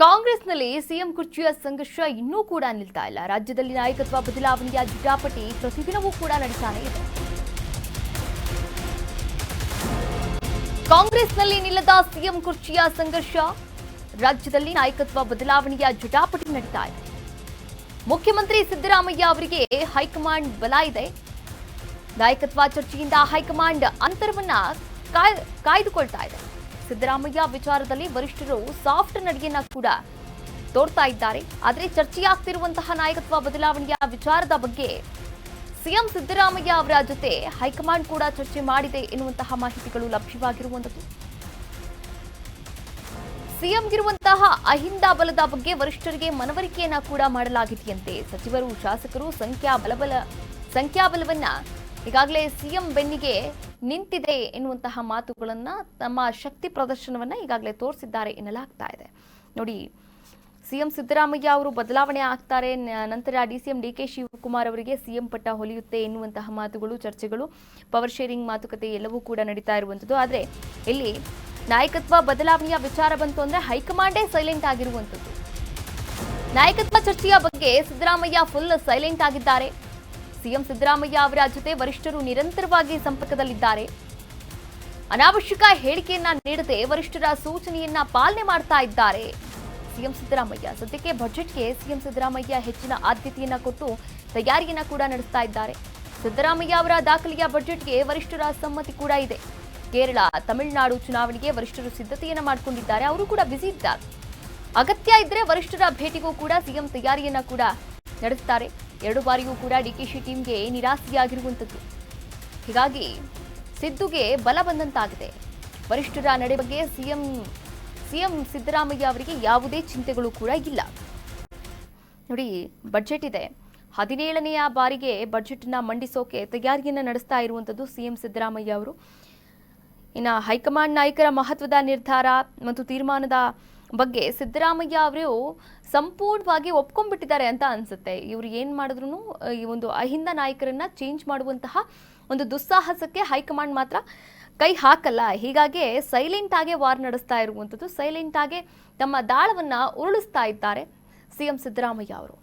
ಕಾಂಗ್ರೆಸ್ನಲ್ಲಿ ಸಿಎಂ ಕುರ್ಚಿಯ ಸಂಘರ್ಷ ಇನ್ನೂ ಕೂಡ ನಿಲ್ತಾ ಇಲ್ಲ. ರಾಜ್ಯದಲ್ಲಿ ನಾಯಕತ್ವ ಬದಲಾವಣೆಯ ಜಟಾಪಟಿ ಪ್ರತಿದಿನವೂ ಕೂಡ ನಡೀತಾನೆ ಇದೆ. ಕಾಂಗ್ರೆಸ್ನಲ್ಲಿ ನಿಲ್ಲದ ಸಿಎಂ ಕುರ್ಚಿಯ ಸಂಘರ್ಷ, ರಾಜ್ಯದಲ್ಲಿ ನಾಯಕತ್ವ ಬದಲಾವಣೆಯ ಜಟಾಪಟಿ ನಡೀತಾ ಇದೆ. ಮುಖ್ಯಮಂತ್ರಿ ಸಿದ್ದರಾಮಯ್ಯ ಅವರಿಗೆ ಹೈಕಮಾಂಡ್ ಬಲ ಇದೆ. ನಾಯಕತ್ವ ಚರ್ಚೆಯಿಂದ ಹೈಕಮಾಂಡ್ ಅಂತರವನ್ನ ಕಾಯ್ದುಕೊಳ್ತಾ ಇದೆ. ಸಿದ್ದರಾಮಯ್ಯ ವಿಚಾರದಲ್ಲಿ ವರಿಷ್ಠರು ಸಾಫ್ಟ್ ನಡೆಯನ್ನ ಕೂಡ ತೋರ್ತಾ ಇದ್ದಾರೆ. ಆದರೆ ಚರ್ಚೆಯಾಗ್ತಿರುವಂತಹ ನಾಯಕತ್ವ ಬದಲಾವಣೆಯ ವಿಚಾರದ ಬಗ್ಗೆ ಸಿಎಂ ಸಿದ್ದರಾಮಯ್ಯ ಅವರ ಜೊತೆ ಹೈಕಮಾಂಡ್ ಕೂಡ ಚರ್ಚೆ ಮಾಡಿದೆ ಎನ್ನುವಂತಹ ಮಾಹಿತಿಗಳು ಲಭ್ಯವಾಗಿರುವಂತದ್ದು. ಸಿಎಂಗಿರುವಂತಹ ಅಹಿಂದ ಬಲದ ಬಗ್ಗೆ ವರಿಷ್ಠರಿಗೆ ಮನವರಿಕೆಯನ್ನ ಕೂಡ ಮಾಡಲಾಗಿದೆಯಂತೆ. ಸಚಿವರು, ಶಾಸಕರು ಸಂಖ್ಯಾಬಲವನ್ನ ಈಗಾಗಲೇ ಸಿಎಂ ಬೆನ್ನಿಗೆ ನಿಂತಿದೆ ಎನ್ನುವಂತಹ ಮಾತುಗಳನ್ನ, ತಮ್ಮ ಶಕ್ತಿ ಪ್ರದರ್ಶನವನ್ನ ಈಗಾಗಲೇ ತೋರಿಸಿದ್ದಾರೆ ಎನ್ನಲಾಗ್ತಾ ಇದೆ. ನೋಡಿ, ಸಿಎಂ ಸಿದ್ದರಾಮಯ್ಯ ಅವರು ಬದಲಾವಣೆ ಆಗ್ತಾರೆ, ನಂತರ ಡಿಸಿಎಂ ಡಿಕೆ ಶಿವಕುಮಾರ್ ಅವರಿಗೆ ಸಿಎಂ ಪಟ್ಟ ಹೊಲಿಯುತ್ತೆ ಎನ್ನುವಂತಹ ಮಾತುಗಳು, ಚರ್ಚೆಗಳು, ಪವರ್ ಶೇರಿಂಗ್ ಮಾತುಕತೆ ಎಲ್ಲವೂ ಕೂಡ ನಡೀತಾ ಇರುವಂಥದ್ದು. ಆದರೆ ಇಲ್ಲಿ ನಾಯಕತ್ವ ಬದಲಾವಣೆಯ ವಿಚಾರ ಬಂತು ಅಂದ್ರೆ ಹೈಕಮಾಂಡೇ ಸೈಲೆಂಟ್ ಆಗಿರುವಂಥದ್ದು. ನಾಯಕತ್ವ ಚರ್ಚೆಯ ಬಗ್ಗೆ ಸಿದ್ದರಾಮಯ್ಯ ಫುಲ್ ಸೈಲೆಂಟ್ ಆಗಿದ್ದಾರೆ. ಸಿಎಂ ಸಿದ್ದರಾಮಯ್ಯ ಅವರ ಜೊತೆ ವರಿಷ್ಠರು ನಿರಂತರವಾಗಿ ಸಂಪರ್ಕದಲ್ಲಿದ್ದಾರೆ. ಅನಾವಶ್ಯಕ ಹೇಳಿಕೆಯನ್ನ ನೀಡದೆ ವರಿಷ್ಠರ ಸೂಚನೆಯನ್ನ ಪಾಲನೆ ಮಾಡ್ತಾ ಇದ್ದಾರೆ ಸಿಎಂ ಸಿದ್ದರಾಮಯ್ಯ. ಸದ್ಯಕ್ಕೆ ಬಜೆಟ್ಗೆ ಸಿಎಂ ಸಿದ್ದರಾಮಯ್ಯ ಹೆಚ್ಚಿನ ಆದ್ಯತೆಯನ್ನ ಕೊಟ್ಟು ತಯಾರಿಯನ್ನ ಕೂಡ ನಡೆಸ್ತಾ ಇದ್ದಾರೆ. ಸಿದ್ದರಾಮಯ್ಯ ಅವರ ದಾಖಲೆಯ ಬಜೆಟ್ಗೆ ವರಿಷ್ಠರ ಸಮ್ಮತಿ ಕೂಡ ಇದೆ. ಕೇರಳ, ತಮಿಳುನಾಡು ಚುನಾವಣೆಗೆ ವರಿಷ್ಠರು ಸಿದ್ಧತೆಯನ್ನ ಮಾಡಿಕೊಂಡಿದ್ದಾರೆ. ಅವರು ಕೂಡ ಬ್ಯುಸಿ ಇದ್ದಾರೆ. ಅಗತ್ಯ ಇದ್ರೆ ವರಿಷ್ಠರ ಭೇಟಿಗೂ ಕೂಡ ಸಿಎಂ ತಯಾರಿಯನ್ನ ಕೂಡ ನಡೆಸ್ತಾರೆ. 2 ಬಾರಿಯೂ ಕೂಡ ಡಿಕೆಶಿ ಟೀಮ್ಗೆ ನಿರಾಸೆಯಾಗಿರುವಂಥದ್ದು. ಹೀಗಾಗಿ ಸಿದ್ದುಗೆ ಬಲ ಬಂದಂತಾಗಿದೆ. ವರಿಷ್ಠರ ನಡೆ ಬಗ್ಗೆ ಸಿಎಂ ಸಿದ್ದರಾಮಯ್ಯ ಅವರಿಗೆ ಯಾವುದೇ ಚಿಂತೆಗಳು ಕೂಡ ಇಲ್ಲ. ನೋಡಿ, ಬಜೆಟ್ ಇದೆ. 17ನೆಯ ಬಾರಿಗೆ ಬಜೆಟ್ ನ ಮಂಡಿಸೋಕೆ ತಯಾರಿಯನ್ನ ನಡೆಸ್ತಾ ಇರುವಂಥದ್ದು ಸಿಎಂ ಸಿದ್ದರಾಮಯ್ಯ ಅವರು. ಇನ್ನು ಹೈಕಮಾಂಡ್ ನಾಯಕರ ಮಹತ್ವದ ನಿರ್ಧಾರ ಮತ್ತು ತೀರ್ಮಾನದ ಬಗ್ಗೆ ಸಿದ್ದರಾಮಯ್ಯ ಅವರು ಸಂಪೂರ್ಣವಾಗಿ ಒಪ್ಕೊಂಡ್ಬಿಟ್ಟಿದ್ದಾರೆ ಅಂತ ಅನ್ಸುತ್ತೆ. ಇವರು ಏನ್ ಮಾಡಿದ್ರು ಈ ಒಂದು ಅಹಿಂದ ನಾಯಕರನ್ನ ಚೇಂಜ್ ಮಾಡುವಂತಹ ಒಂದು ದುಸ್ಸಾಹಸಕ್ಕೆ ಹೈಕಮಾಂಡ್ ಮಾತ್ರ ಕೈ ಹಾಕಲ್ಲ. ಹೀಗಾಗಿ ಸೈಲೆಂಟ್ ಆಗಿ ವಾರ್ ನಡೆಸ್ತಾ ಇರುವಂಥದ್ದು, ಸೈಲೆಂಟ್ ಆಗಿ ತಮ್ಮ ದಾಳವನ್ನ ಉರುಳಿಸ್ತಾ ಇದ್ದಾರೆ ಸಿಎಂ ಸಿದ್ದರಾಮಯ್ಯ ಅವರು.